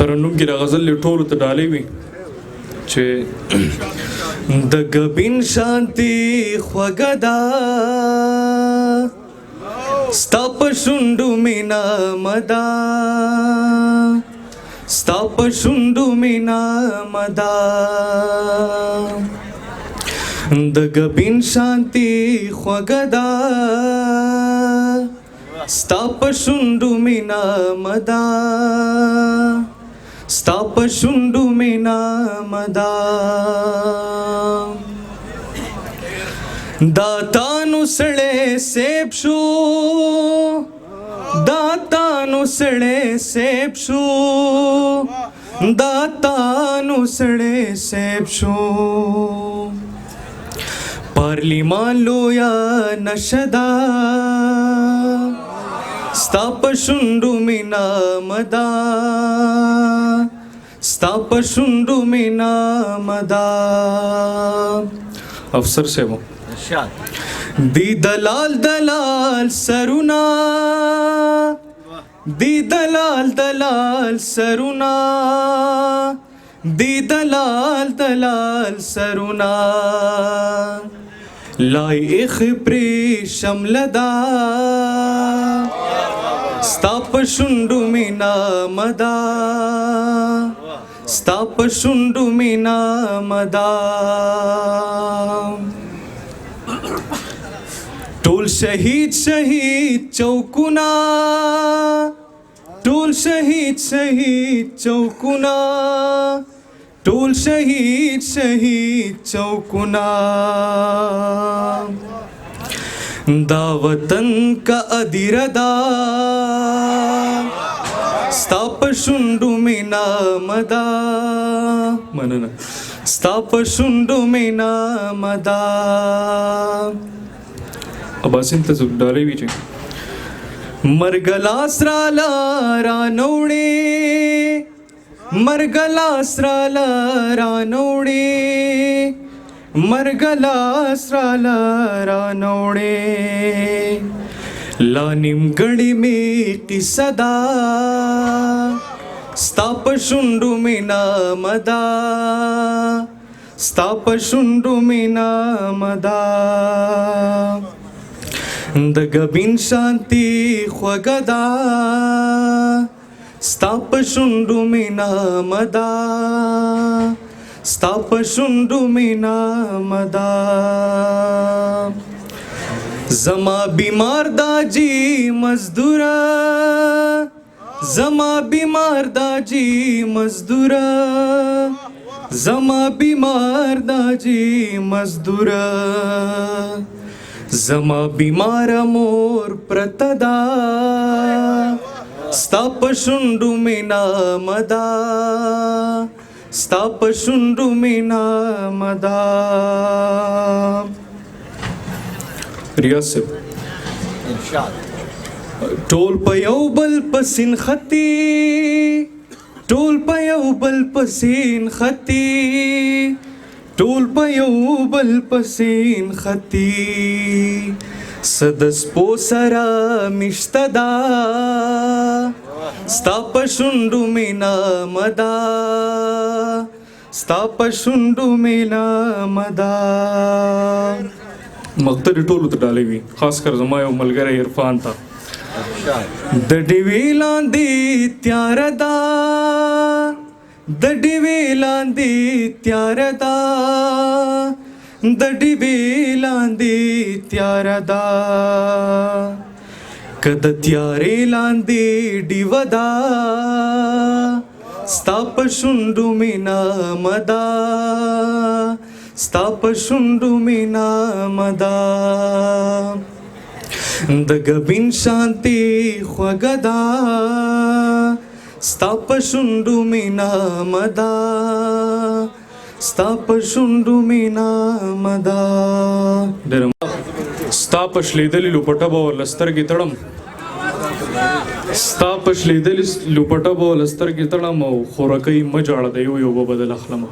ترنم کې د غزل ټولو ته ډالۍ وي چې د ګبین شانتي خوږه ده ستا په شونډو مې نامه ده ستا په شونډو مې نامه ده د ګبین شانتي خوږه ده ستا په شونډو مې نامه ده ستا په شونډو مې نامه ده دا تانو سړی سیب شو دا تانو سړی سیب شو دا تانو سړی سیب شو پارلیمان لویا نشدا ستا په شونډو مې نامه ده ستا په شونډو مې نامه ده افسر صاحب دی دلال دلال سرونا دی دلال دلال سرونا دی دلال دلال سرونا لایق پرې شمله ده ستا په شونډو مې نامه ده ستا په شونډو مې نامه ده ټول شهید شهید چوکونه ټول شهید شهید چوکونه ټول شهید شهید چوکونه دا وطن کا ادیره ده ستا په شونډو مې نامه ده مننه ستا په شونډو مې نامه ده اباسین ته ډالۍ وي چې مرګلاس راله رانوړې مرګلاس راله رانوړې مرګلاس راله رانوړې لا نیمګړې مې قصه ده ستا په شونډو مې نامه ده ستا په شونډو مې نامه ده د ګبین شانتي خوږه ده ستا په شونډو مې نامه ده ستا په شونډو مې نامه ده زما بیمار داجی مزدوره زما بیمار داجی مزدوره زما بیمار داجی مزدوره زما بیمار مور پرته ده ستا په شونډو مې نامه ده ستا په شونډو مې نامه ده ریاض صاحب ټول په یو بل پسین خطي ټول په یو بل پسین خطي ټول په یو بل پسین خطي سدسپو سره مشته ده ستا په شونډو مې نامه ده ستا په شونډو مې نامه ده مقتدي ټولو ته ډالۍ وي خاص کر زما یو ملګری عرفان ته د ډیوې لاندې تیاره ده د ډیوې لاندې تیاره ده د ډیوې لاندې تیاره ده که د تیارې لاندې ډیوه ده ستا په شونډو مې نامه ده ستا په شونډو مې نامه ده د ګبین شانتي خوږه ده ستا په شونډو مې نامه ده ستا په شونډو مې نامه ده ستا په شلیدلې لوپټه به ورله سترګې تړم ستا په شلیدلې لوپټه به ورله سترګې تړم او خورکۍ مه جاړه د یو یو به بدل اخلمه